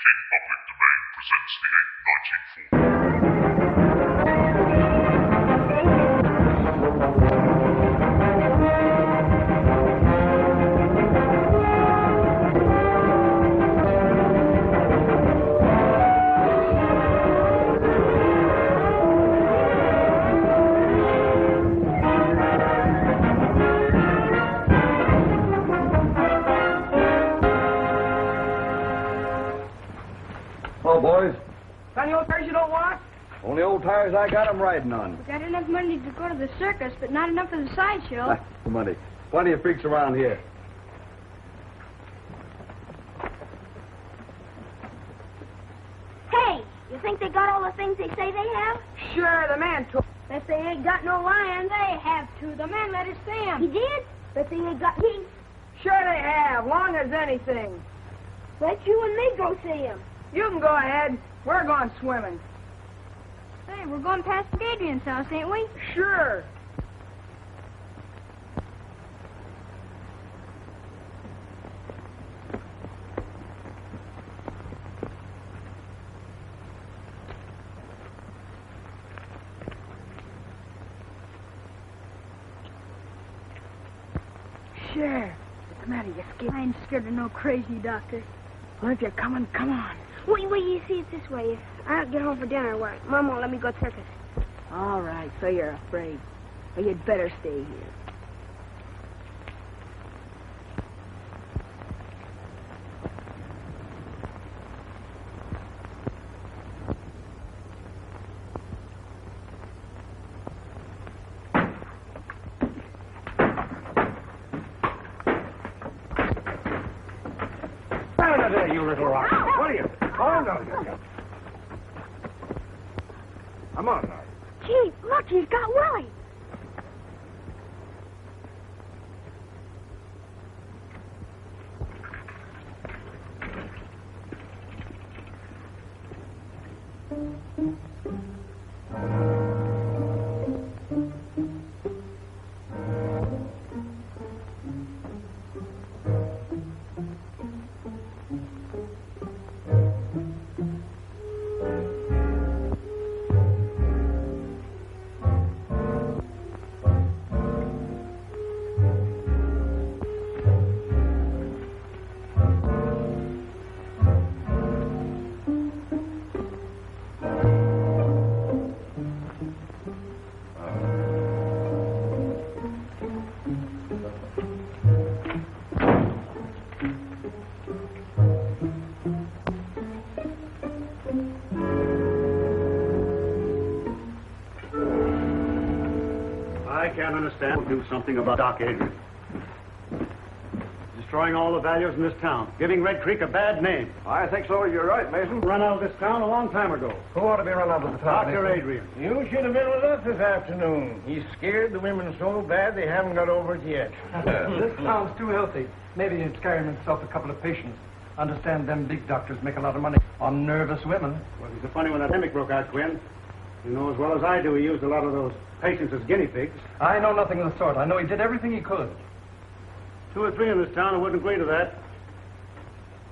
In Public Domain presents the 1940. Hello, boys. Got any old tires you don't want? Only old tires I got 'em riding on. We got enough money to go to the circus, but not enough for the sideshow. Money. Plenty of freaks around here. Hey, you think they got all the things they say they have? Sure, the man took. Bet they ain't got no lion. They have to. The man let us see him. He did? Bet they ain't got heat. Sure they have, long as anything. Bet you and me go see him. You can go ahead. We're going swimming. Hey, we're going past Adrian's house, ain't we? Sure. Sure. What's the matter? You scared? I ain't scared of no crazy doctor. Well, if you're coming, come on. Wait, you see it this way. If I don't get home for dinner, why? Mom won't let me go to circus. All right, so you're afraid. Well, you'd better stay here. There, you little rock. What are you? Oh, no, you. Come on now. Gee, look, he's got Willie. Understand, we'll do something about Doc Adrian. Destroying all the values in this town, giving Red Creek a bad name. I think so. You're right, Mason. Run out of this town a long time ago. Who ought to be run out of the town? Dr. Adrian. You should have been with us this afternoon. He's scared the women so bad they haven't got over it yet. This town's too healthy. Maybe he's carrying himself a couple of patients. Understand them big doctors make a lot of money on nervous women. Well, he's a funny when that epidemic broke out, Quinn. You know as well as I do he used a lot of those patients as guinea pigs. I know nothing of the sort. I know he did everything he could. 2 or 3 in this town who wouldn't agree to that.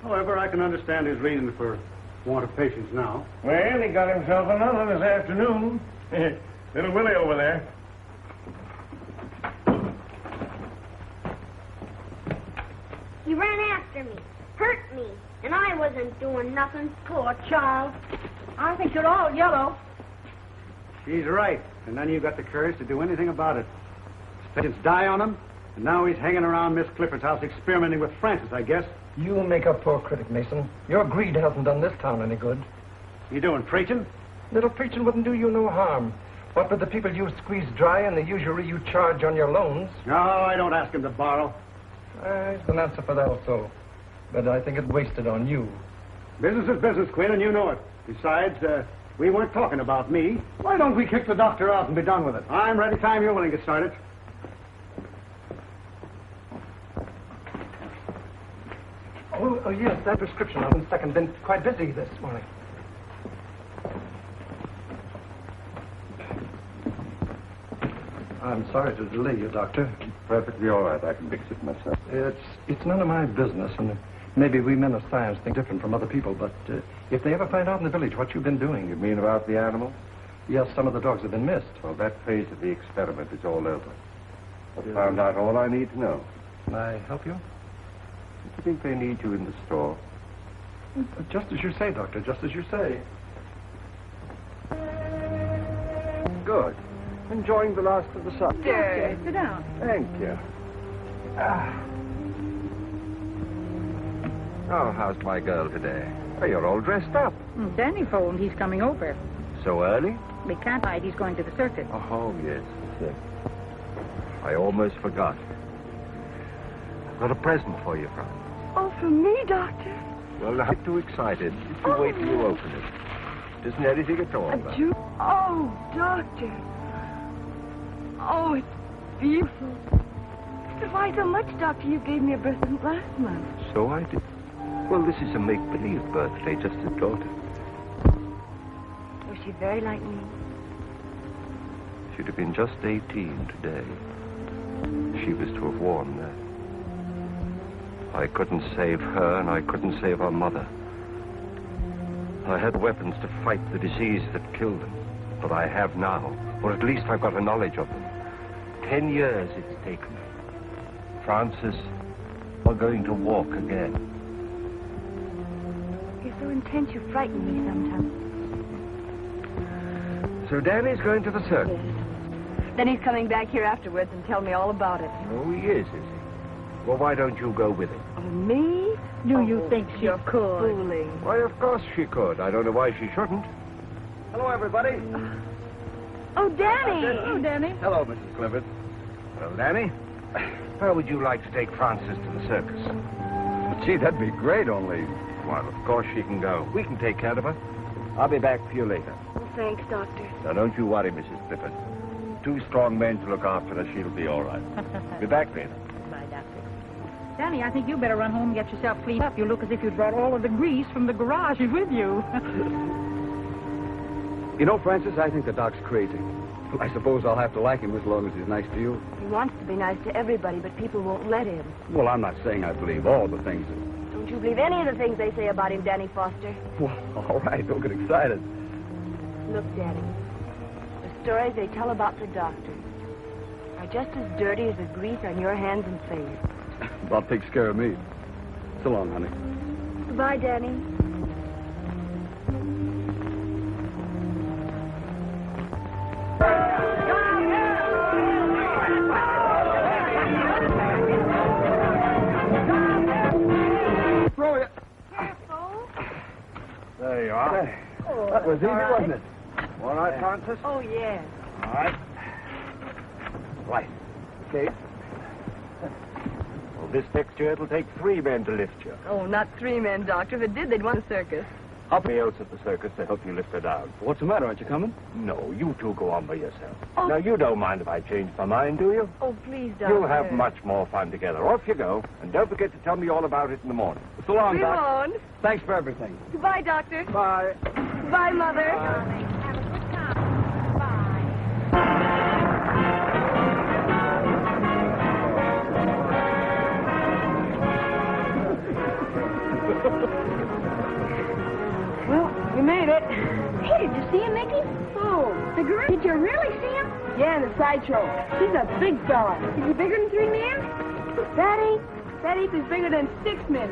However, I can understand his reason for want of patients now. Well, he got himself another this afternoon. Little Willie over there. He ran after me, hurt me, and I wasn't doing nothing. Poor child. I think you're all yellow. She's right. And none of you got the courage to do anything about it. His patients die on him, and now he's hanging around Miss Clifford's house experimenting with Francis, I guess. You make a poor critic, Mason. Your greed hasn't done this town any good. You doing preaching? Little preaching wouldn't do you no harm. What with the people you squeeze dry and the usury you charge on your loans? No, I don't ask him to borrow. There's an answer for that also. But I think it's wasted on you. Business is business, Quinn, and you know it. Besides, we weren't talking about me. Why don't we kick the doctor out and be done with it? I'm ready time you're willing to get started. Oh, yes, that prescription. I've been second. Been quite busy this morning. I'm sorry to delay you, Doctor. Perfectly all right. I can fix it myself. It's none of my business, and Maybe we men of science think different from other people, but if they ever find out in the village what you've been doing... You mean about the animal? Yes, some of the dogs have been missed. Well, that phase of the experiment is all over. I've found out all I need to know. Can I help you? Do you think they need you in the store? Just as you say, Doctor, just as you say. Good. Enjoying the last of the sun. Doctor, sit down. Thank you. Oh, how's my girl today? Oh, you're all dressed up. Danny phoned he's coming over. So early? We can't hide he's going to the circus. Oh, yes. I almost forgot. I've got a present for you, Frank. Oh, for me, Doctor? Well, I'm too excited. If you wait till you open it. It isn't anything at all. Oh, Doctor. Oh, it's beautiful. Why so much, Doctor? You gave me a present last month. So I did. Well, this is a make-believe birthday, just a daughter. Was she very like me? She'd have been just 18 today. She was to have worn that. I couldn't save her, and I couldn't save her mother. I had weapons to fight the disease that killed them. But I have now, or at least I've got a knowledge of them. 10 years it's taken. Francis, we're going to walk again. You're so intense you frighten me sometimes. So Danny's going to the circus. Yes. Then he's coming back here afterwards and tell me all about it. Oh, he is he? Well, why don't you go with him? Oh, me? Do you think she could? Fooling. Why, of course she could. I don't know why she shouldn't. Hello, everybody. Oh, Danny! Oh, Danny. Hello, Mrs. Clifford. Well, Danny, how would you like to take Frances to the circus? Gee, that'd be great, only... Well, of course she can go. We can take care of her. I'll be back for you later. Oh, thanks, Doctor. Now, don't you worry, Mrs. Clifford. 2 strong men to look after her. She'll be all right. Be back later. Bye, Doctor. Danny, I think you better run home and get yourself cleaned up. You look as if you'd brought all of the grease from the garage with you. You know, Francis, I think the doc's crazy. I suppose I'll have to like him as long as he's nice to you. He wants to be nice to everybody, but people won't let him. Well, I'm not saying I believe all the things that... Don't you believe any of the things they say about him, Danny Foster? Well, all right, don't get excited. Look, Danny, the stories they tell about the doctor are just as dirty as the grease on your hands and face. About takes care of me. So long, honey. Goodbye, Danny. There you are. Oh, That was easy, wasn't it? All right, Francis? Oh, yes. All right. Right. Okay. Well, this next year it'll take 3 men to lift you. Oh, not 3 men, Doctor. If it did, they'd want a circus. Somebody else at the circus to help you lift her down. What's the matter? Aren't you coming? No, you 2 go on by yourself. Oh. Now, you don't mind if I change my mind, do you? Oh, please, Doctor. You'll have much more fun together. Off you go. And don't forget to tell me all about it in the morning. So long, We Doc. won't. Thanks for everything. Goodbye, Doctor. Bye. Goodbye, Mother. Have a good time. Bye. Well, we made it. Hey, did you see him, Mickey? Oh, The gorilla? Did you really see him? yeah, in the sideshow. He's a big fella. Is he bigger than 3 men? Daddy, that ape is bigger than 6 men.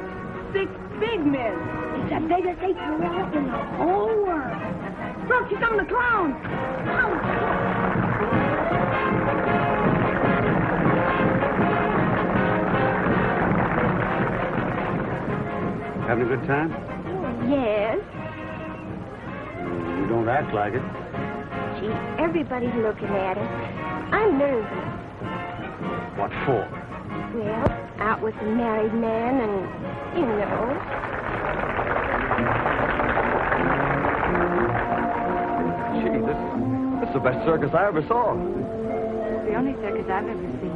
6 big men. It's the biggest ape gorilla in the whole world. Look, he's on the clown. Having a good time? Yes. You don't act like it. Gee, everybody's looking at us. I'm nervous. What for? Well, out with a married man and, you know. Gee, this is the best circus I ever saw. It's the only circus I've ever seen.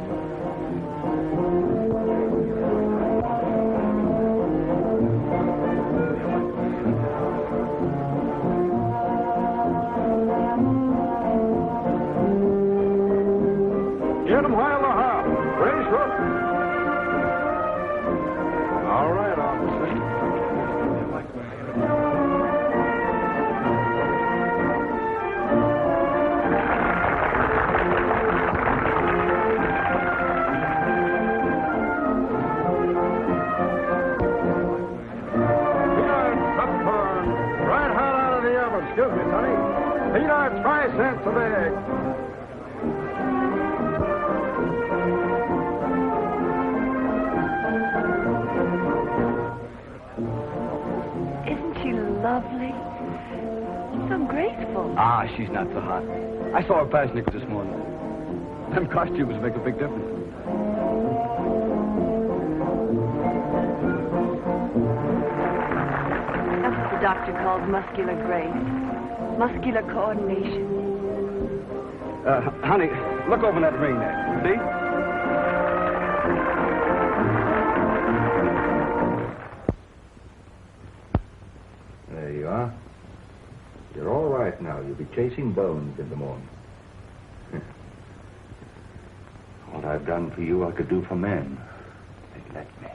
Get him while they're hot. Race hook. All right, officer. Excuse me, Sonny. Peanuts, 5 cents a bag. Isn't she lovely? So graceful. Ah, she's not so hot. I saw her pass Nichols this morning. Them costumes make a big difference. That's what the doctor calls muscular grace. Muscular coordination. Honey, look over that ring there. See? There you are. You're all right now. You'll be chasing bones in the morning. What I've done for you, I could do for men. They let me.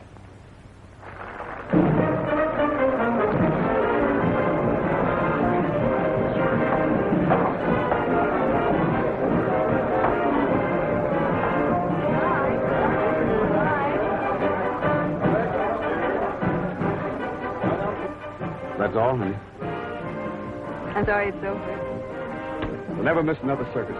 That's all, honey. I'm sorry it's over. We'll never miss another circus.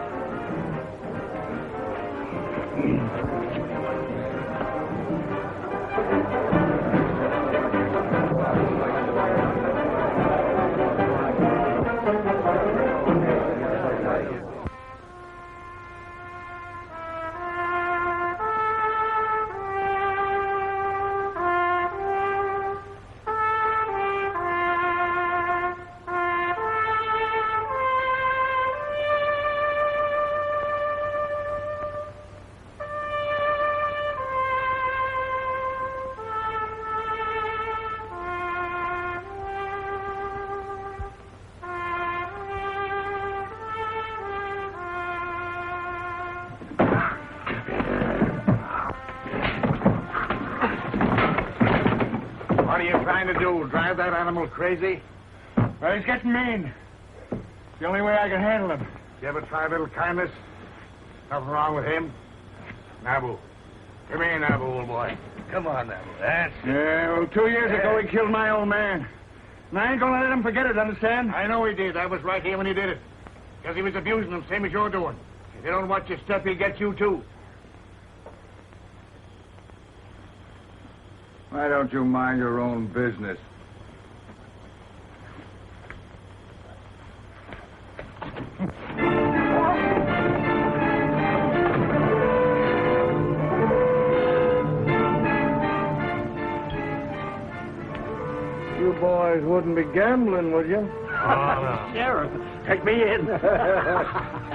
What are you trying to do? Drive that animal crazy? Well, he's getting mean. It's the only way I can handle him. You ever try a little kindness? Nothing wrong with him. Nabu. Come here, Nabu, old boy. Come on, Nabu. That's it. Yeah, well, 2 years ago he killed my old man. And I ain't gonna let him forget it, understand? I know he did. I was right here when he did it. Because he was abusing him, same as you're doing. If you don't watch your step, he'll get you, too. Why don't you mind your own business? You boys wouldn't be gambling, would you? Oh, no. Sheriff, take me in.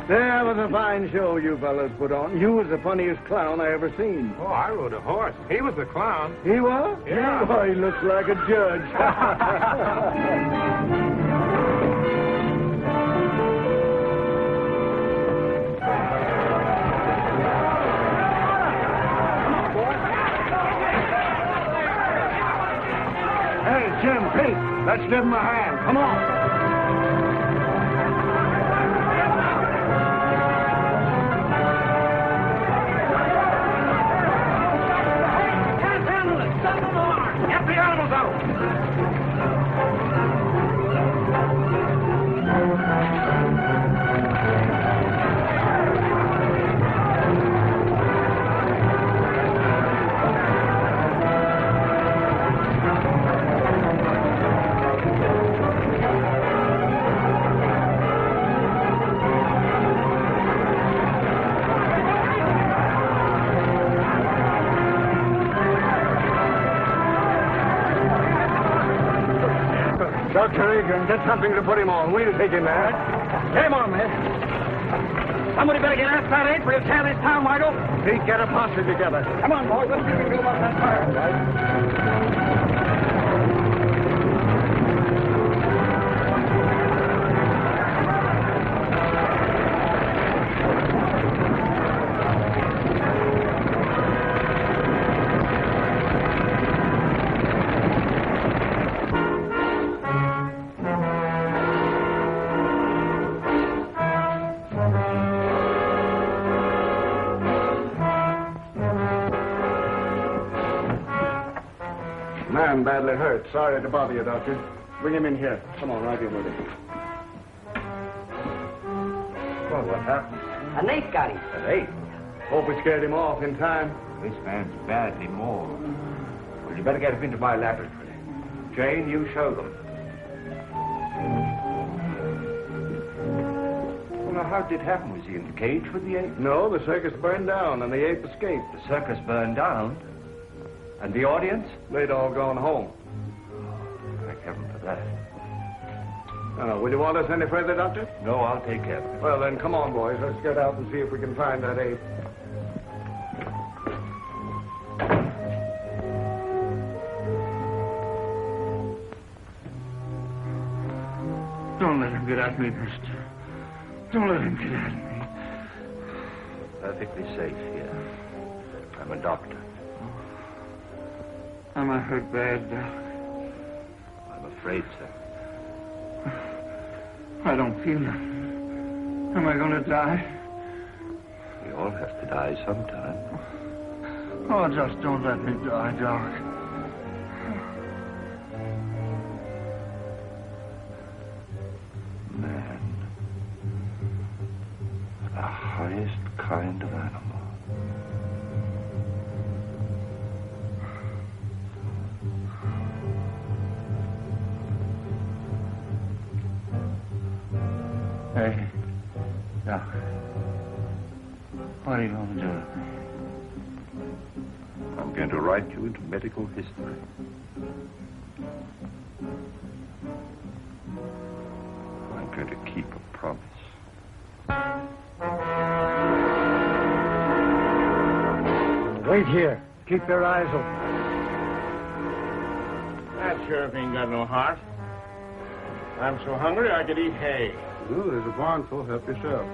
That was a fine show you fellas put on. You was the funniest clown I ever seen. Oh, I rode a horse. He was the clown. He was? Yeah. Oh, he looks like a judge. Hey, Jim, Pete, let's give him a hand. Come on. Get the animals out! Dr. Adrian, get something to put him on. We'll take him there. Get him on, man. Somebody better get after that ape or he'll tear this town wide open. Pete, get a posse together. Come on, boys. Let's see what we can do about that fire. Man badly hurt. Sorry to bother you, Doctor. Bring him in here. Come on, right here with him. Well, what happened? An ape got him. An ape? Hope we scared him off in time. This man's badly mauled. Well, you better get him into my laboratory. Jane, you show them. Well, now, how did it happen? Was he in the cage with the ape? No, the circus burned down and the ape escaped. The circus burned down? And the audience? They'd all gone home. Thank heaven for that. Will you want us any further, Doctor? No, I'll take care of it. Well, then, come on, boys. Let's get out and see if we can find that ape. Don't let him get at me, mister. Don't let him get at me. Perfectly safe here. I'm a doctor. Am I hurt bad, Doc? I'm afraid so. I don't feel it. Am I going to die? We all have to die sometime. Oh, just don't let me die, Doc. Man. The highest kind of animal. Hey, Doc. What are you going to do with me? I'm going to write you into medical history. I'm going to keep a promise. Wait here. Keep your eyes open. That sheriff ain't got no heart. I'm so hungry I could eat hay. Well, there's a barn full. Help yourself.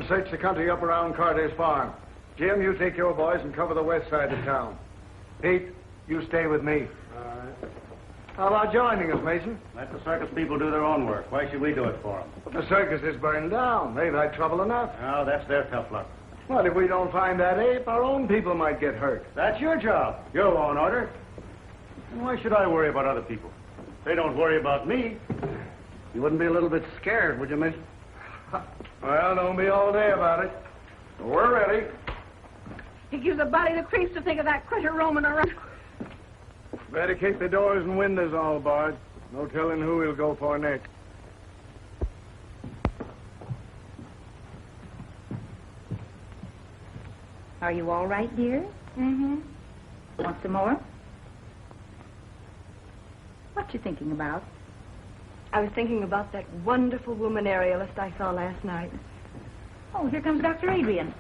Search the country up around Carter's farm. Jim, you take your boys and cover the west side of town. Pete, you stay with me. All right. How about joining us, Mason? Let the circus people do their own work. Why should we do it for them? But the circus is burned down. They've had trouble enough. Oh, that's their tough luck. Well, if we don't find that ape, our own people might get hurt. That's your job. Your law and order. And why should I worry about other people? They don't worry about me. You wouldn't be a little bit scared, would you, Mason? Well, don't be all day about it. We're ready. It gives a body the creeps to think of that critter roaming around. Better keep the doors and windows all barred. No telling who he'll go for next. Are you all right, dear? Mm-hmm. Want some more? What you thinking about? I was thinking about that wonderful woman aerialist I saw last night. Oh, here comes Dr. Adrian.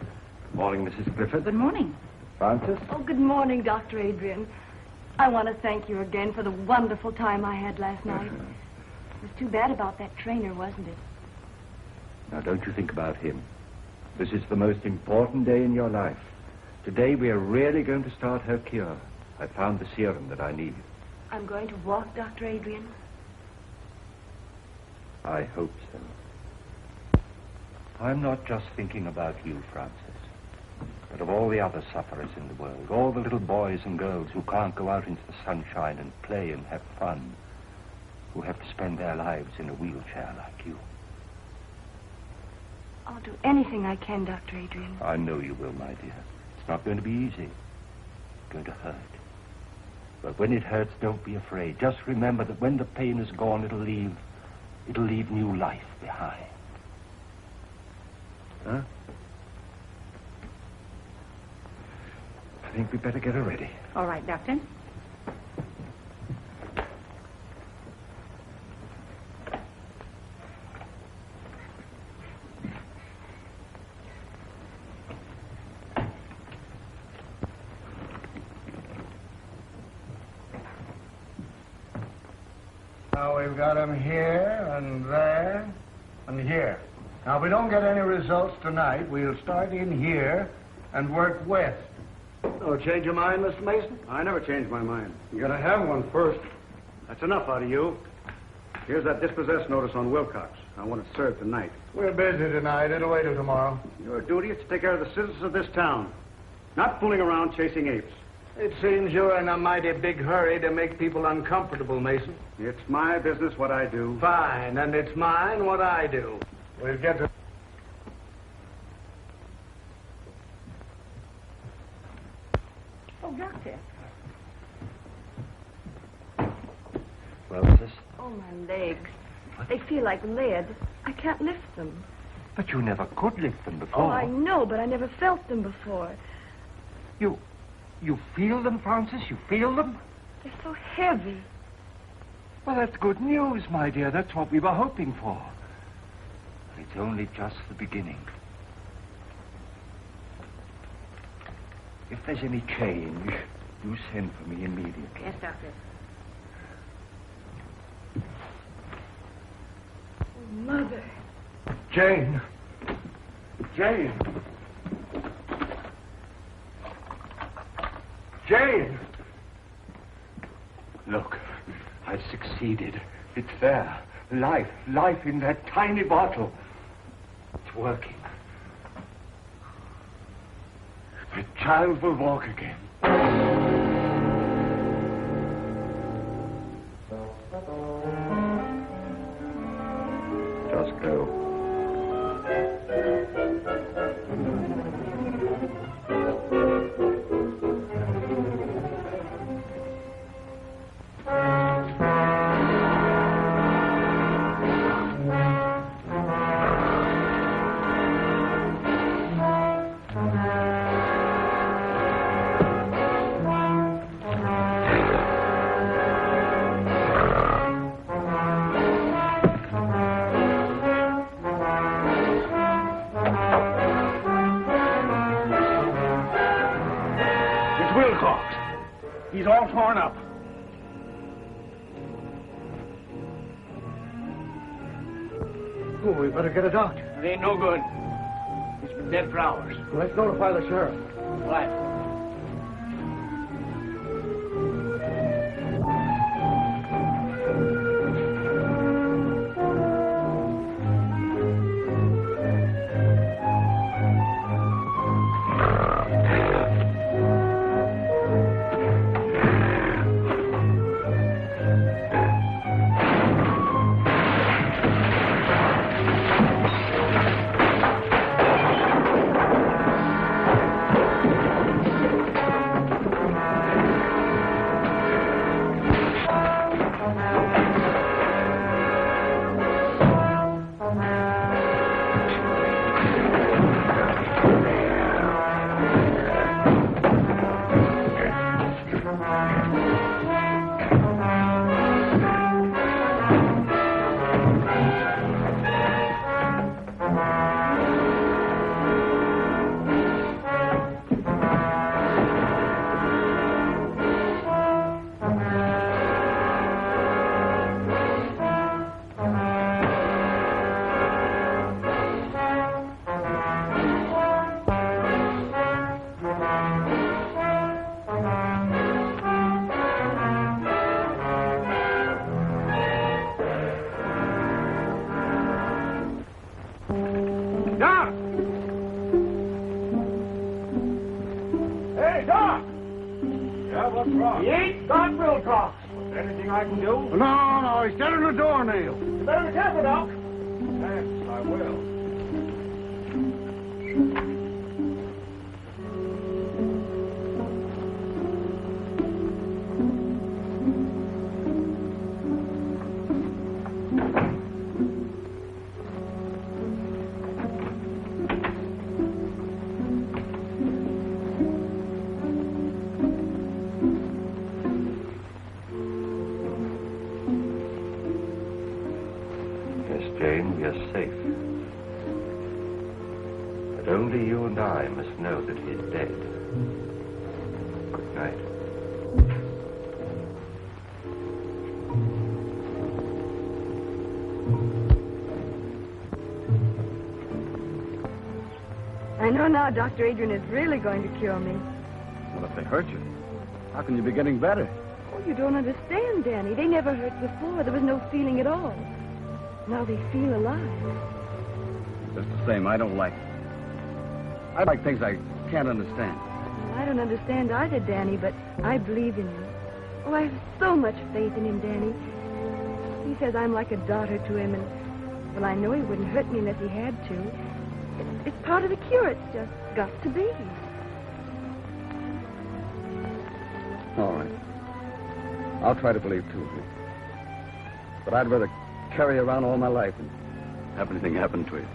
Morning, Mrs. Clifford. Good morning. Francis? Oh, good morning, Dr. Adrian. I want to thank you again for the wonderful time I had last night. It was too bad about that trainer, wasn't it? Now, don't you think about him. This is the most important day in your life. Today, we are really going to start her cure. I found the serum that I need. I'm going to walk, Dr. Adrian. I hope so. I'm not just thinking about you, Francis, but of all the other sufferers in the world, all the little boys and girls who can't go out into the sunshine and play and have fun, who have to spend their lives in a wheelchair like you. I'll do anything I can, Dr. Adrian. I know you will, my dear. It's not going to be easy. It's going to hurt. But when it hurts, don't be afraid. Just remember that when the pain is gone, it'll leave new life behind. Huh? I think we'd better get her ready. All right, Doctor. Now we've got him here and there and here. Now, if we don't get any results tonight, we'll start in here and work west. Oh, change your mind, Mr. Mason? I never change my mind. You gotta have one first. That's enough out of you. Here's that dispossessed notice on Wilcox. I want it served tonight. We're busy tonight. It'll wait till tomorrow. Your duty is to take care of the citizens of this town, not fooling around chasing apes. It seems you're in a mighty big hurry to make people uncomfortable, Mason. It's my business what I do. Fine, and it's mine what I do. We'll get to... Oh, Doctor. Well, sis? Oh, my legs. They feel like lead. I can't lift them. But you never could lift them before. Oh, I know, but I never felt them before. You feel them, Francis? You feel them? They're so heavy. Well, that's good news, my dear. That's what we were hoping for. But it's only just the beginning. If there's any change, you send for me immediately. Yes, Doctor. Oh, Mother. Jane. Jane. Jane! Look, I've succeeded. It's there. Life in that tiny bottle. It's working. The child will walk again. Just go. He's all torn up. Oh, we better get a doctor. It ain't no good. He's been dead for hours. Let's notify the sheriff. Right. He ain't got Wilcox. Anything I can do? No, he's dead in the doornail. You better be careful, Doc. Yes, I will. Jane, we are safe. But only you and I must know that he's dead. Good night. I know now Dr. Adrian is really going to cure me. Well, if they hurt you, how can you be getting better? Oh, you don't understand, Danny. They never hurt before. There was no feeling at all. Now they feel alive. Just the same, I don't like it. I like things I can't understand. Well, I don't understand either, Danny, but I believe in you. Oh, I have so much faith in him, Danny. He says I'm like a daughter to him, and, well, I know he wouldn't hurt me unless he had to. It's part of the cure. It's just got to be. All right. I'll try to believe, too. But I'd rather carry you around all my life than have anything happen to you.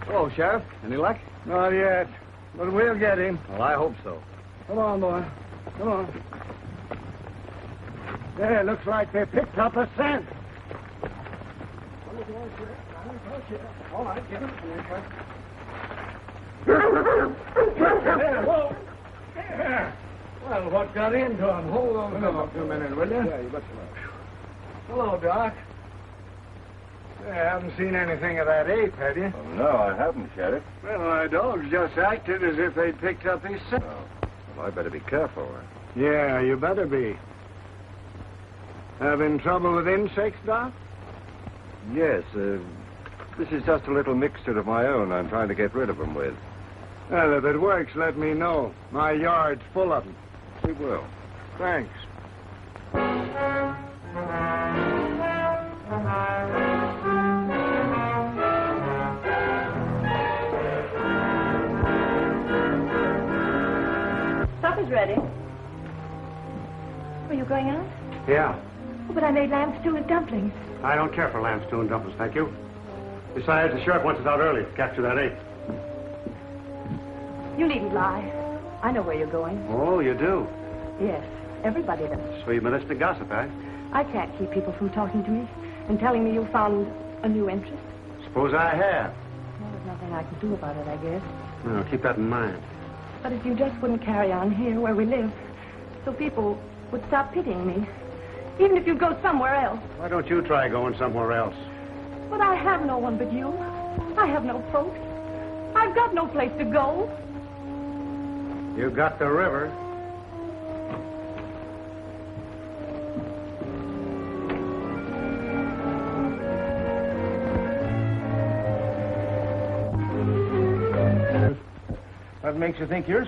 Hello, Sheriff. Any luck? Not yet, but we'll get him. Well, I hope so. Come on, boy. Come on. There, looks like they picked up a scent. All right, get him. There, whoa. There. Well, what got into him? Hold on a minute, will you? Yeah, you betcha. Hello, Doc. You haven't seen anything of that ape, have you? Oh, no, I haven't, Sheriff. Well, my dogs just acted as if they'd picked up his scent. Well, I better be careful. Yeah, you better be. Having trouble with insects, Doc? Yes, this is just a little mixture of my own I'm trying to get rid of them with. Well, if it works, let me know. My yard's full of them. We will. Thanks. Supper's ready. Are you going out? Yeah. Oh, but I made lamb stew and dumplings. I don't care for lamb stew and dumplings, thank you. Besides, the sheriff wants us out early to capture that ape. You needn't lie. I know where you're going. Oh, you do? Yes, everybody does. So you've been listening to gossip, eh? I can't keep people from talking to me and telling me you found a new interest. Suppose I have. Well, there's nothing I can do about it, I guess. Well, keep that in mind. But if you just wouldn't carry on here where we live, so people would stop pitying me. Even if you'd go somewhere else. Why don't you try going somewhere else? But I have no one but you. I have no folks. I've got no place to go. You got the river. What makes you think you're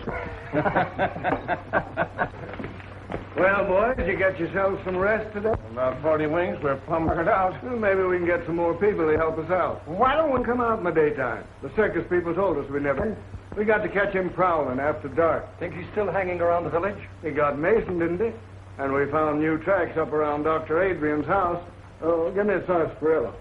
Well, boys, you get yourselves some rest today? About 40 wings, we're plumb out. Well, maybe we can get some more people to help us out. Why don't we come out in the daytime? The circus people told us we never. We got to catch him prowling after dark. Think he's still hanging around the village? He got Mason, didn't he? And we found new tracks up around Dr. Adrian's house. Oh, give me a sarsaparilla.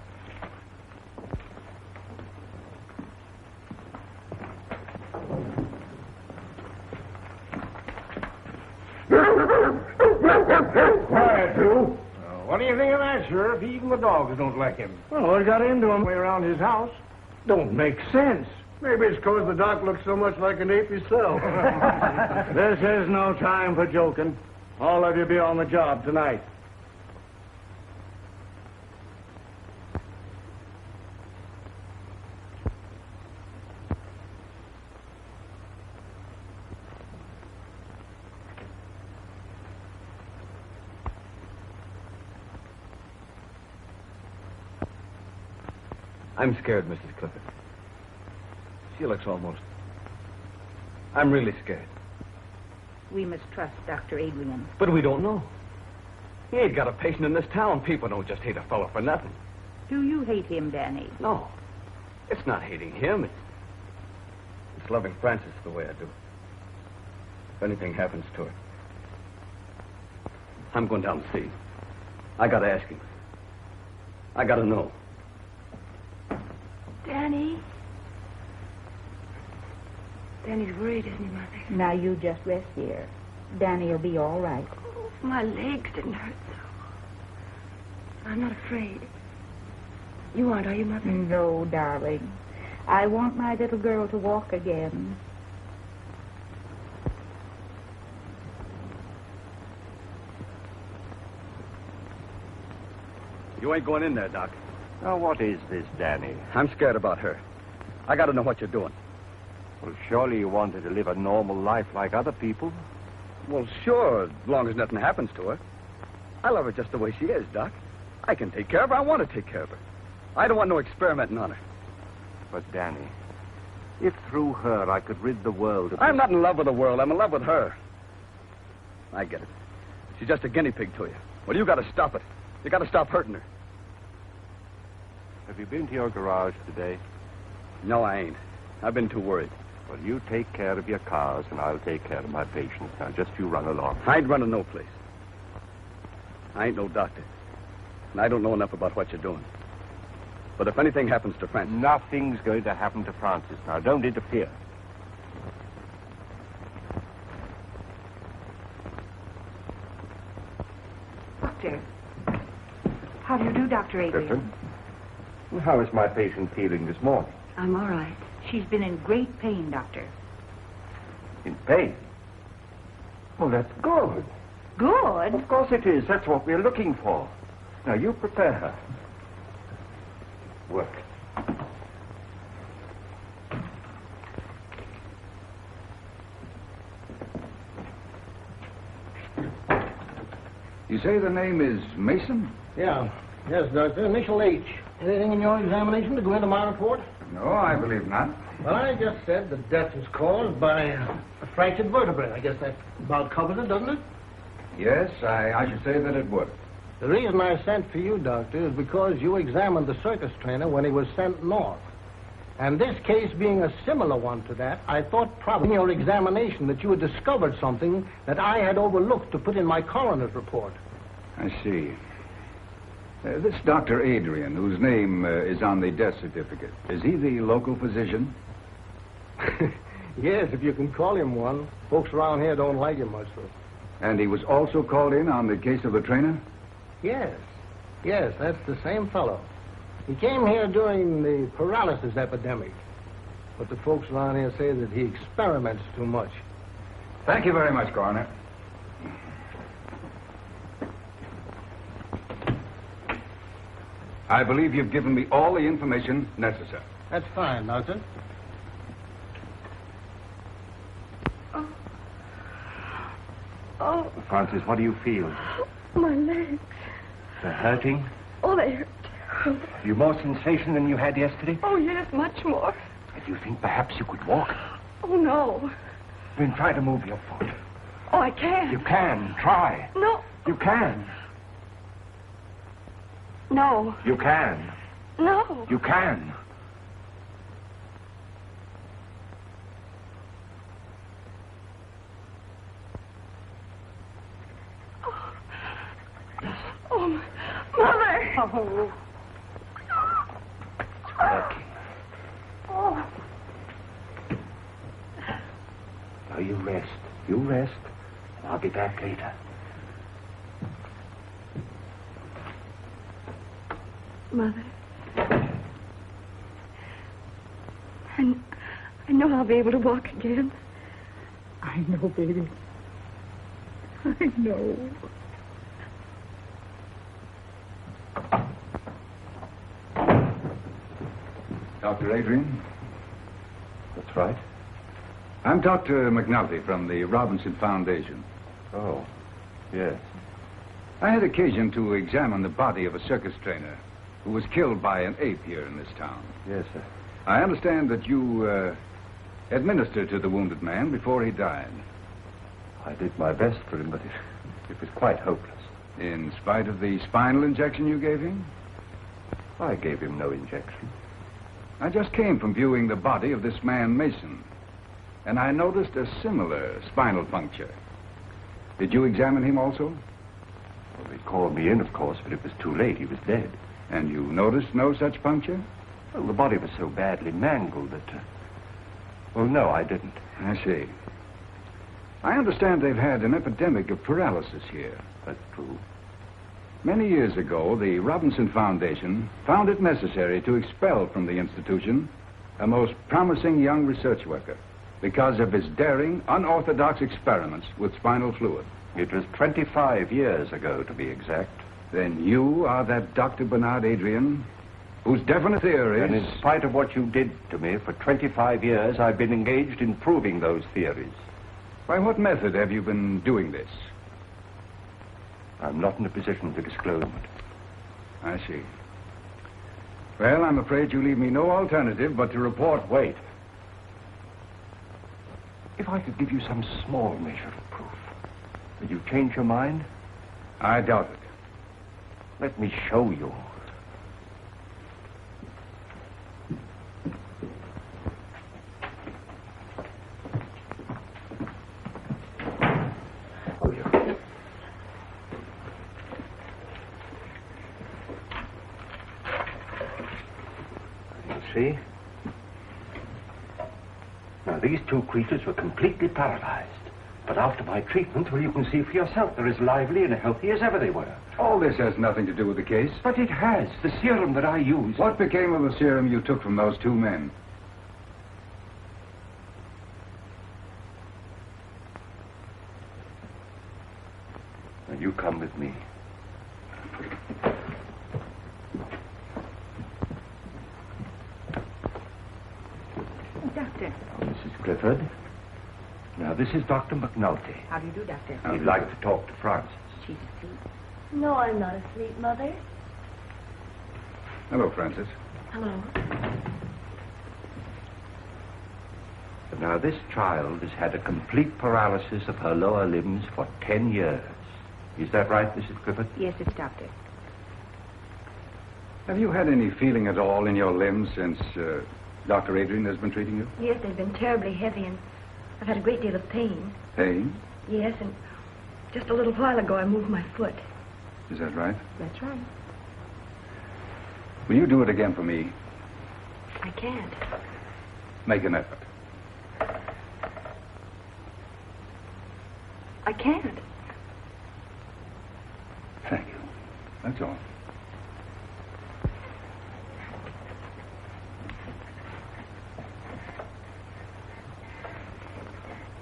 Quiet, you. What do you think of that, Sheriff? Even the dogs don't like him. Well, what got into him way around his house? Don't make sense. Maybe it's because the doc looks so much like an ape himself. This is no time for joking. All of you be on the job tonight. I'm scared, Mrs. Clifford. She looks almost... I'm really scared. We must trust Dr. Adrian. But we don't know. He ain't got a patient in this town. People don't just hate a fellow for nothing. Do you hate him, Danny? No. It's not hating him. It's loving Frances the way I do. If anything happens to her, I'm going down to see him. I gotta ask him. I gotta know. Danny? Danny's worried, isn't he, Mother? Now, you just rest here. Danny will be all right. Oh, if my legs didn't hurt so. I'm not afraid. You aren't, are you, Mother? No, darling. I want my little girl to walk again. You ain't going in there, Doc. Now, what is this, Danny? I'm scared about her. I gotta know what you're doing. Well, surely you want her to live a normal life like other people. Well, sure, as long as nothing happens to her. I love her just the way she is, Doc. I can take care of her. I want to take care of her. I don't want no experimenting on her. But, Danny, if through her I could rid the world of... I'm not in love with the world. I'm in love with her. I get it. She's just a guinea pig to you. Well, you gotta stop it. You gotta stop hurting her. Have you been to your garage today? No, I ain't. I've been too worried. Well, you take care of your cars, and I'll take care of my patients. Now, just you run along. I ain't running no place. I ain't no doctor. And I don't know enough about what you're doing. But if anything happens to Francis... Nothing's going to happen to Francis. Now, don't interfere. Doctor. How do you do, Dr. Adrian? Clifford. How is my patient feeling this morning? I'm all right. She's been in great pain, Doctor. In pain? Well, that's good. Good? Of course it is. That's what we're looking for. Now, you prepare her. Work. You say the name is Mason? Yeah. Yes, Doctor. Initial H. Anything in your examination to go into my report? No, I believe not. Well, I just said the death was caused by a fractured vertebrae. I guess that about covers it, doesn't it? Yes, I should say that it would. The reason I sent for you, Doctor, is because you examined the circus trainer when he was sent north. And this case being a similar one to that, I thought probably in your examination that you had discovered something that I had overlooked to put in my coroner's report. I see. This Dr. Adrian, whose name is on the death certificate, is he the local physician? Yes, if you can call him one. Folks around here don't like him much, though. And he was also called in on the case of the trainer? Yes. Yes, that's the same fellow. He came here during the paralysis epidemic. But the folks around here say that he experiments too much. Thank you very much, Coroner. I believe you've given me all the information necessary. That's fine, Doctor. Oh, Francis, what do you feel? my legs. They're hurting? Oh, they hurt terrible. Have you more sensation than you had yesterday? Oh, yes, much more. Do you think perhaps you could walk? Oh, no. Then try to move your foot. Oh, I can't. You can. Try. No. You can. No. You can. No. You can. Oh, Mother. Oh. Working. Oh. Now you rest. You rest. I'll be back later. Mother. I know I'll be able to walk again. I know, baby. I know. Dr. Adrian? That's right. I'm Dr. McNulty from the Robinson Foundation. Oh, yes. I had occasion to examine the body of a circus trainer who was killed by an ape here in this town. Yes, sir. I understand that you administered to the wounded man before he died. I did my best for him, but it was quite hopeless. In spite of the spinal injection you gave him? I gave him no injection. I just came from viewing the body of this man, Mason, and I noticed a similar spinal puncture. Did you examine him also? Well, they called me in, of course, but it was too late. He was dead. And you noticed no such puncture? Well, the body was so badly mangled that... Oh, no, I didn't. I see. I understand they've had an epidemic of paralysis here. That's true. Many years ago, the Robinson Foundation found it necessary to expel from the institution a most promising young research worker because of his daring, unorthodox experiments with spinal fluid. It was 25 years ago, to be exact. Then you are that Dr. Bernard Adrian, whose definite theories... And in spite of what you did to me, for 25 years, I've been engaged in proving those theories. By what method have you been doing this? I'm not in a position to disclose it. I see. Well, I'm afraid you leave me no alternative but to report... Wait. If I could give you some small measure of proof, would you change your mind? I doubt it. Let me show you. See? Now, these two creatures were completely paralyzed. But after my treatment, well, you can see for yourself, they're as lively and healthy as ever they were. All this has nothing to do with the case. But it has. The serum that I used... What became of the serum you took from those two men? Now, you come with me. Doctor. Oh, Mrs. Clifford. Now, this is Dr. McNulty. How do you do, Doctor? He'd like to talk to Frances. She's asleep. No, I'm not asleep, Mother. Hello, Frances. Hello. Now, this child has had a complete paralysis of her lower limbs for 10 years. Is that right, Mrs. Clifford? Yes, it's Doctor. Have you had any feeling at all in your limbs since Dr. Adrian has been treating you? Yes, they've been terribly heavy, and I've had a great deal of pain. Pain? Yes, and just a little while ago I moved my foot. Is that right? That's right. Will you do it again for me? I can't. Make an effort. I can't. Thank you. That's all.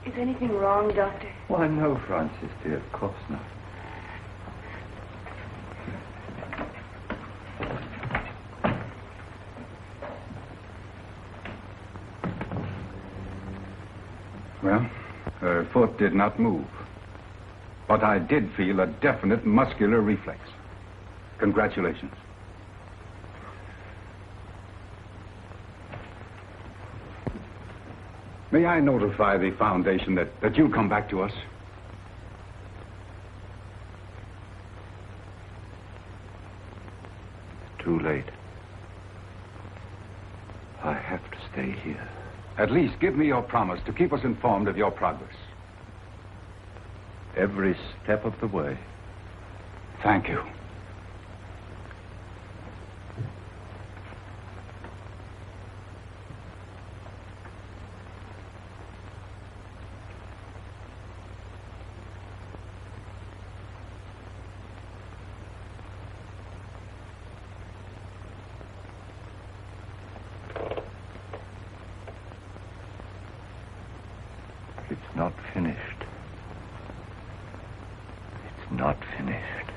Is anything wrong, Doctor? Why, no, Frances, dear. Of course not. Well, her foot did not move. But I did feel a definite muscular reflex. Congratulations. May I notify the Foundation that you'll come back to us? Too late. I have to stay here. At least give me your promise to keep us informed of your progress. Every step of the way. Thank you. It's not finished. It's not finished.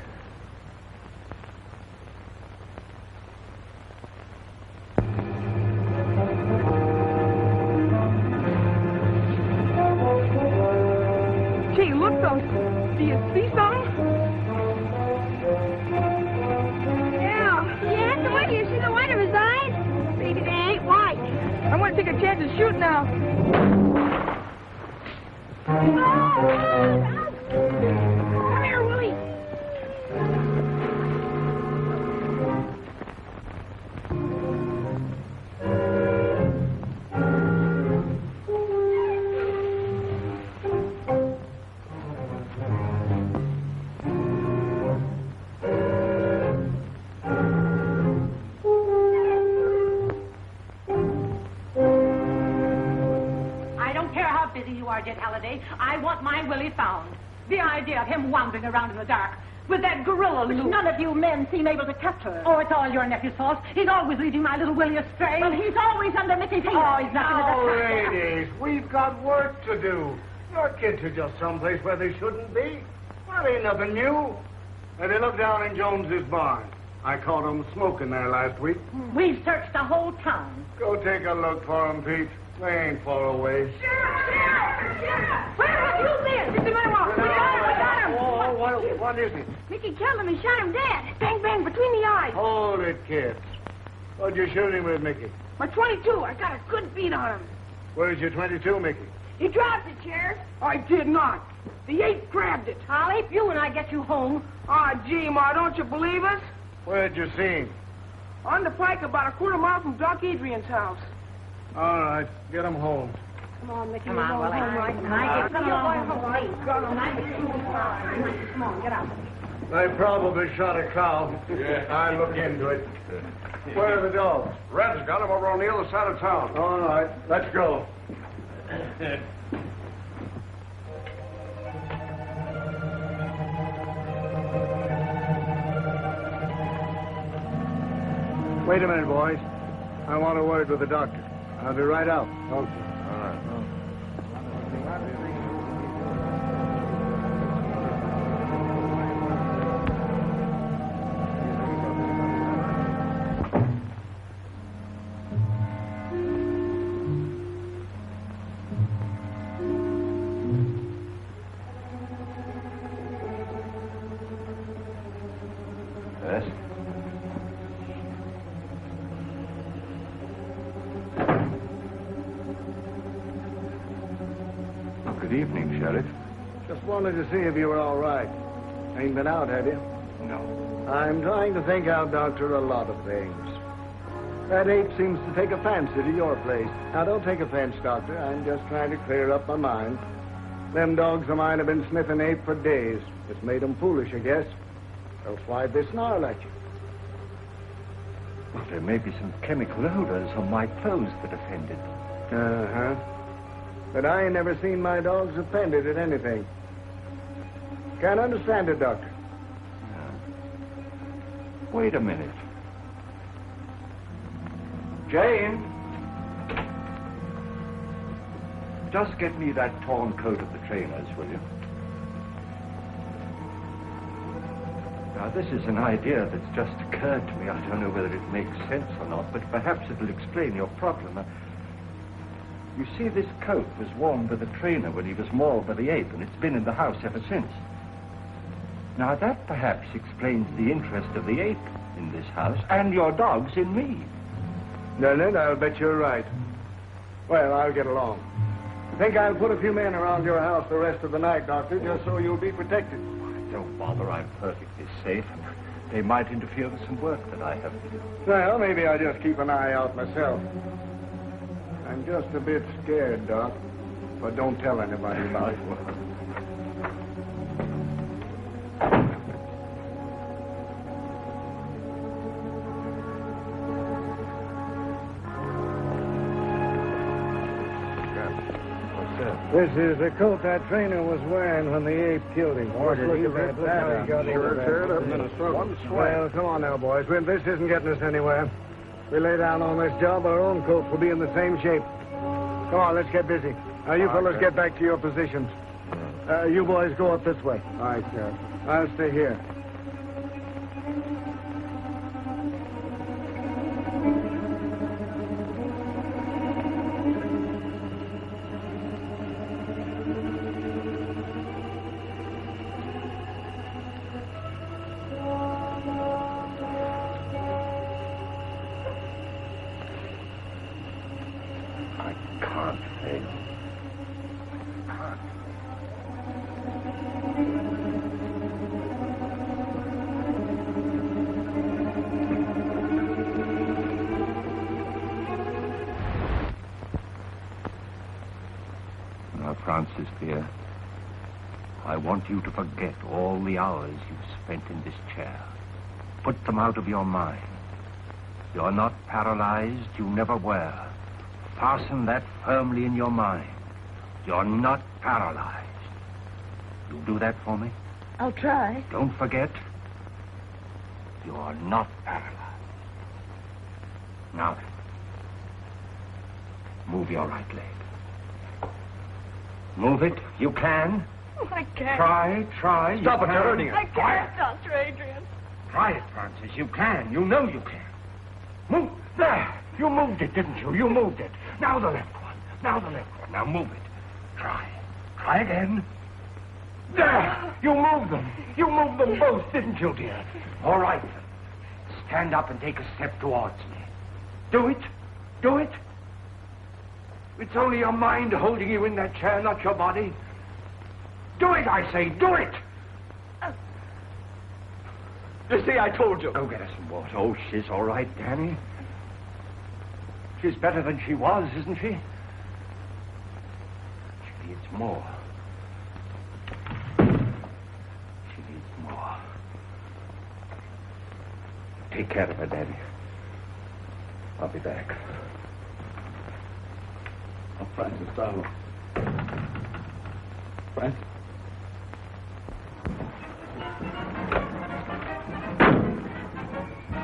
Gee, look, those. Do you see something? Yeah, the way you see the white of his eyes? Maybe they ain't white. I want to take a chance and shoot now. Come here, Willie. busy you are, Jet Halliday. I want my Willie found. The idea of him wandering around in the dark with that gorilla loose. None of you men seem able to catch her. Oh, it's all your nephew's fault. He's always leading my little Willie astray. Well, he's always under Mickey's heel. Oh, he's nothing Now, but a ladies, we've got work to do. Your kids are just someplace where they shouldn't be. Well, ain't nothing new. They look down in Jones's barn. I caught them smoking there last week. We've searched the whole town. Go take a look for them, Pete. They ain't far away. Sheriff! Where have you been? Mr. Manuel, we got him! Oh, what is it? Mickey killed him and shot him dead. Bang, bang, between the eyes. Hold it, kids. What'd you shoot him with, Mickey? My 22. I got a good beat on him. Where's your 22, Mickey? He dropped it, Sheriff. I did not. The ape grabbed it. I'll ape you when I get you home. Ah, gee, Ma, don't you believe us? Where'd you see him? On the pike about a quarter mile from Doc Adrian's house. All right, get him home. Come on, Mickey. Come on, Willie. Come on, get out. They probably shot a cow. Yeah. I look into it. Where are the dogs? Red's got him over on the other side of town. All right, let's go. Wait a minute, boys. I want a word with the doctor. I'll be right out. Okay. All right. Yes? Good evening, Sheriff. Just wanted to see if you were all right. Ain't been out, have you? No. I'm trying to think out, Doctor, a lot of things. That ape seems to take a fancy to your place. Now, don't take offense, Doctor. I'm just trying to clear up my mind. Them dogs of mine have been sniffing ape for days. It's made them foolish, I guess. Else why'd they snarl at you? Well, there may be some chemical odors on my clothes that offended. Uh-huh. But I ain't never seen my dogs offended at anything. Can't understand it, Doctor. Wait a minute. Jane! Just get me that torn coat of the trainer's, will you? Now, this is an idea that's just occurred to me. I don't know whether it makes sense or not, but perhaps it'll explain your problem. You see, this coat was worn by the trainer when he was mauled by the ape, and it's been in the house ever since. Now, that perhaps explains the interest of the ape in this house, and your dogs in me. Leonard, I'll bet you're right. Well, I'll get along. I think I'll put a few men around your house the rest of the night, Doctor, just so you'll be protected. Don't bother, I'm perfectly safe, and they might interfere with some work that I have to do. Well, maybe I'll just keep an eye out myself. I'm just a bit scared, Doc. But don't tell anybody about it. This is the coat that trainer was wearing when the ape killed him. Just look at that. Well, come on now, boys. This isn't getting us anywhere. We lay down on this job, our own coats will be in the same shape. Come on, let's get busy. Now, you fellas get back to your positions. You boys go up this way. All right, Sheriff. I'll stay here. Francis, dear, I want you to forget all the hours you've spent in this chair. Put them out of your mind. You're not paralyzed, you never were. Fasten that firmly in your mind. You're not paralyzed. You'll do that for me? I'll try. Don't forget, you're not paralyzed. Now then, move your right leg. Move it. You can. Oh, I can't. Try. Stop it, you're hurting her. I can't, Dr. Adrian. Try it, Francis. You can. You know you can. Move. There. You moved it, didn't you? You moved it. Now the left one. Now move it. Try. Try again. There. You moved them. You moved them both, didn't you, dear? All right. Stand up and take a step towards me. Do it. It's only your mind holding you in that chair, not your body. Do it, I say. Do it. You see, I told you. Go get her some water. Oh, she's all right, Danny. She's better than she was, isn't she? She needs more. Take care of her, Daddy. I'll be back. Oh, Francis, darling. Francis?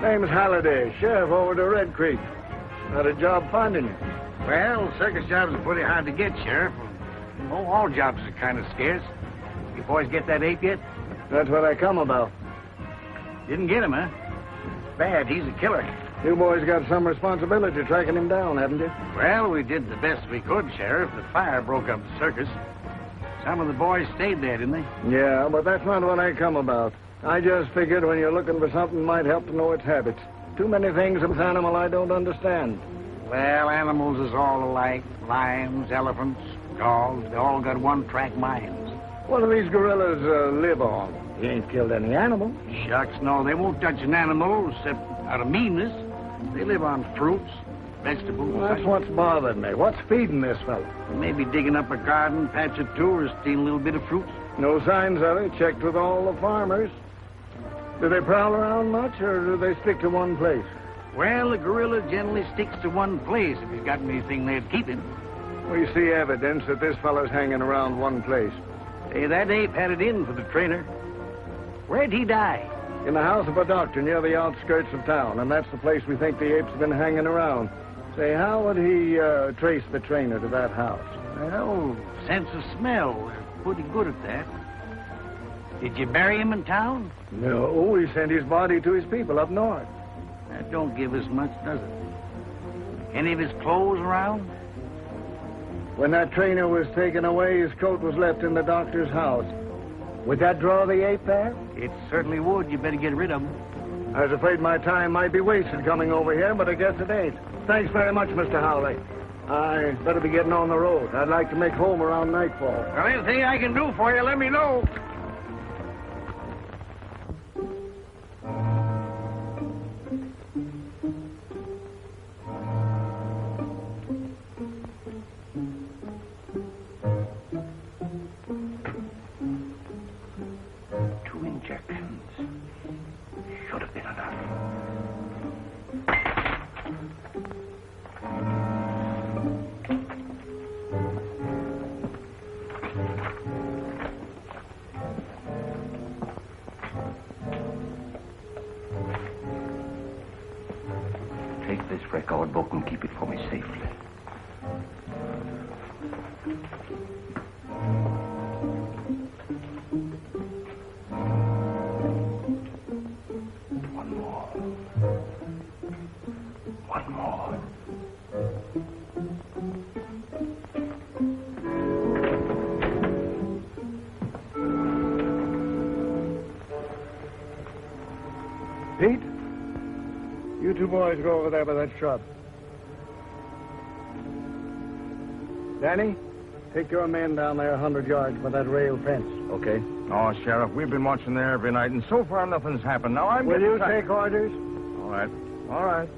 Name's Halliday, sheriff over to Red Creek. Had a job finding you. Well, circus jobs are pretty hard to get, Sheriff. Oh, all jobs are kind of scarce. You boys get that ape yet? That's what I come about. Didn't get him, huh? Bad, he's a killer. You boys got some responsibility tracking him down, haven't you? Well, we did the best we could, Sheriff. The fire broke up the circus. Some of the boys stayed there, didn't they? Yeah, but that's not what I come about. I just figured when you're looking for something might help to know its habits. Too many things of this animal I don't understand. Well, animals is all alike. Lions, elephants, dogs, they all got one-track minds. What do these gorillas live on? You ain't killed any animal. Shucks, no, they won't touch an animal except out of meanness. They live on fruits, vegetables. Well, that's what's bothered me. What's feeding this fellow? Maybe digging up a garden, patch or two, or stealing a little bit of fruits. No signs of it. Checked with all the farmers. Do they prowl around much, or do they stick to one place? Well, the gorilla generally sticks to one place if he's got anything there to keep him. We see evidence that this fellow's hanging around one place. Hey, that ape had it in for the trainer. Where'd he die? In the house of a doctor near the outskirts of town, and that's the place we think the ape's been hanging around. Say, how would he trace the trainer to that house? Well, sense of smell. We're pretty good at that. Did you bury him in town? No, we sent his body to his people up north. That don't give us much, does it? Any of his clothes around? When that trainer was taken away, his coat was left in the doctor's house. Would that draw the ape there? It certainly would. You better get rid of him. I was afraid my time might be wasted coming over here, but I guess it ain't. Thanks very much, Mr. Howley. I better be getting on the road. I'd like to make home around nightfall. Well, anything I can do for you, let me know. Record book and keep it for me safely. One more. Pete? You two boys go over there by that shrub. Danny, take your men down there 100 yards by that rail fence. Okay. Oh, Sheriff, we've been watching there every night, and so far nothing's happened. Now I'm Will getting you tired. take orders? All right. All right.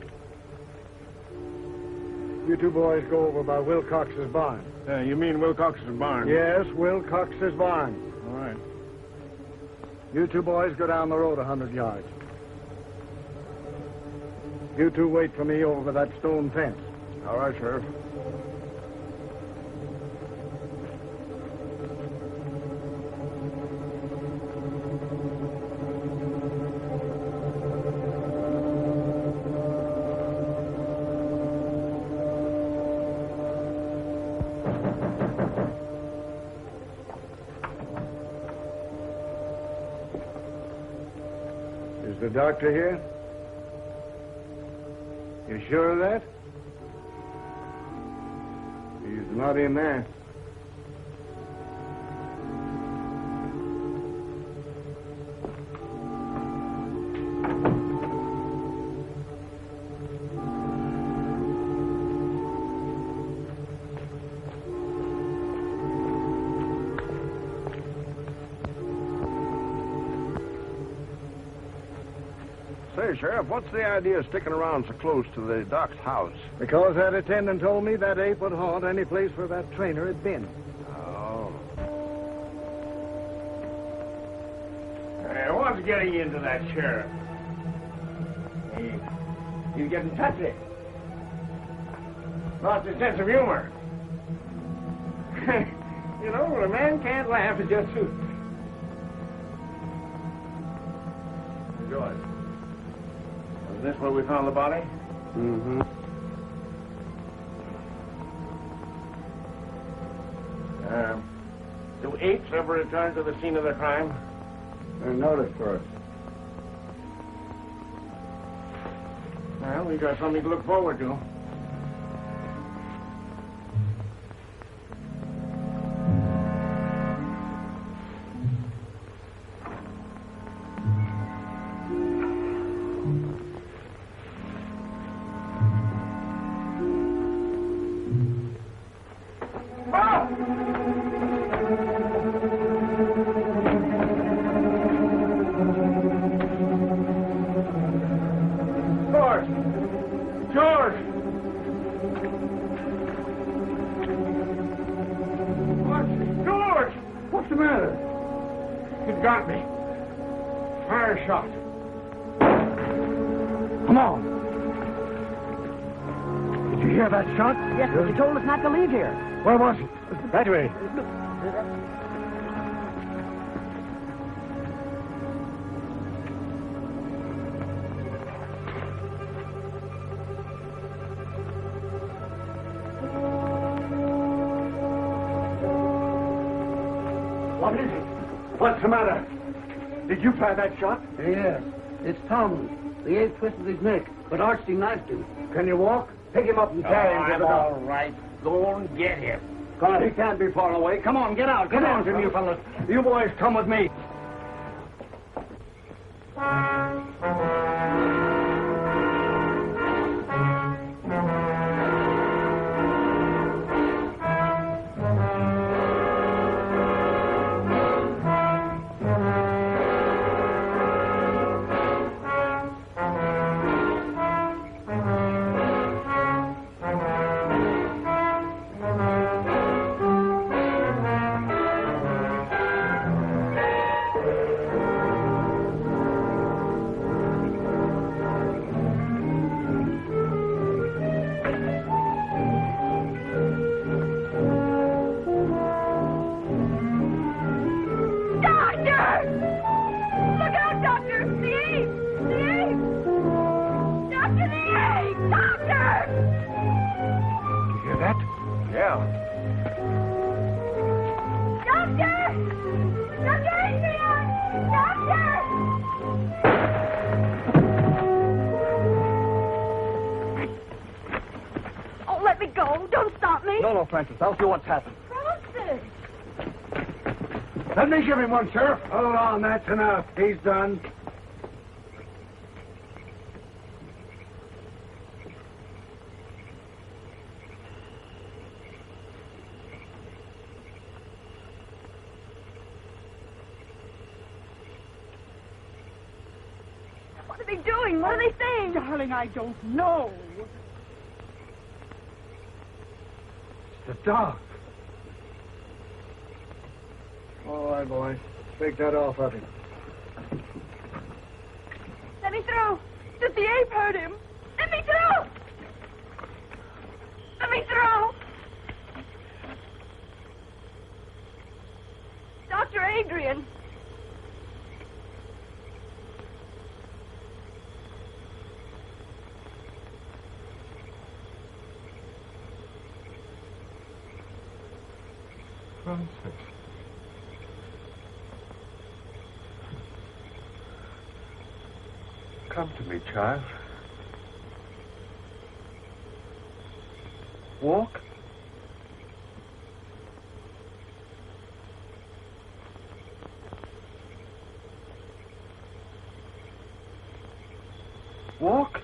You two boys go over by Wilcox's barn. You mean Wilcox's barn? Yes, Wilcox's barn. All right. You two boys go down the road 100 yards. You two wait for me over that stone fence. All right, Sheriff. a doctor here? You sure of that? He's not in there. Say, Sheriff, what's the idea of sticking around so close to the doc's house? Because that attendant told me that ape would haunt any place where that trainer had been. Oh. Hey, what's getting you into that, Sheriff? He's getting touchy. Lost his sense of humor. You know, when a man can't laugh, it just suits. George, was this where we found the body? Mm-hmm. Do apes ever return to the scene of their crime? They're noticed for us. Well, we got something to look forward to. Yes, but you told us not to leave here. Where was he? That way. What is it? What's the matter? Did you fire that shot? Yes. It's Tom. The ape twisted his neck, but Archie knifed him. Can you walk? Pick him up and carry him to the all doctor. right. Go and get him. God, he can't be far away. Come on, get out. Get on, you fellas. You boys come with me. Francis, I'll see what's happened. Francis! Let me give him one, Sheriff. Hold on, that's enough. He's done. What are they doing? What are they saying? Darling, I don't know. The dog. All right, boys. Take that off of him. Let me through. Did the ape hurt him? Let me through. Let me through. Dr. Adrian. Francis. Come to me, child. Walk. Walk.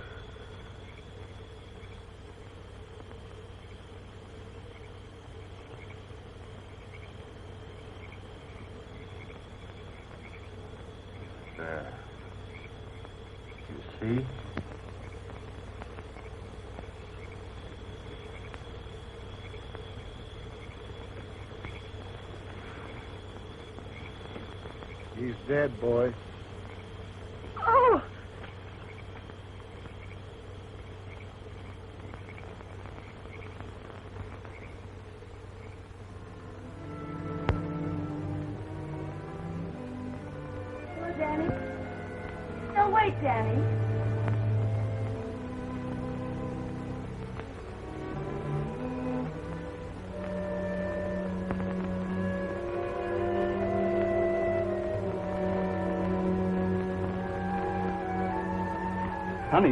There. You see? He's dead, boy. Oh! Hello, Danny. No, wait, Danny. Honey,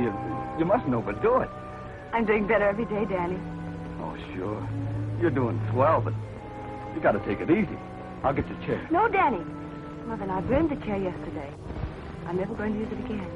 you mustn't overdo it. I'm doing better every day, Danny. Oh, sure. You're doing swell, but you gotta take it easy. I'll get your chair. No, Danny. Mother and I burned the chair yesterday. I'm never going to use it again.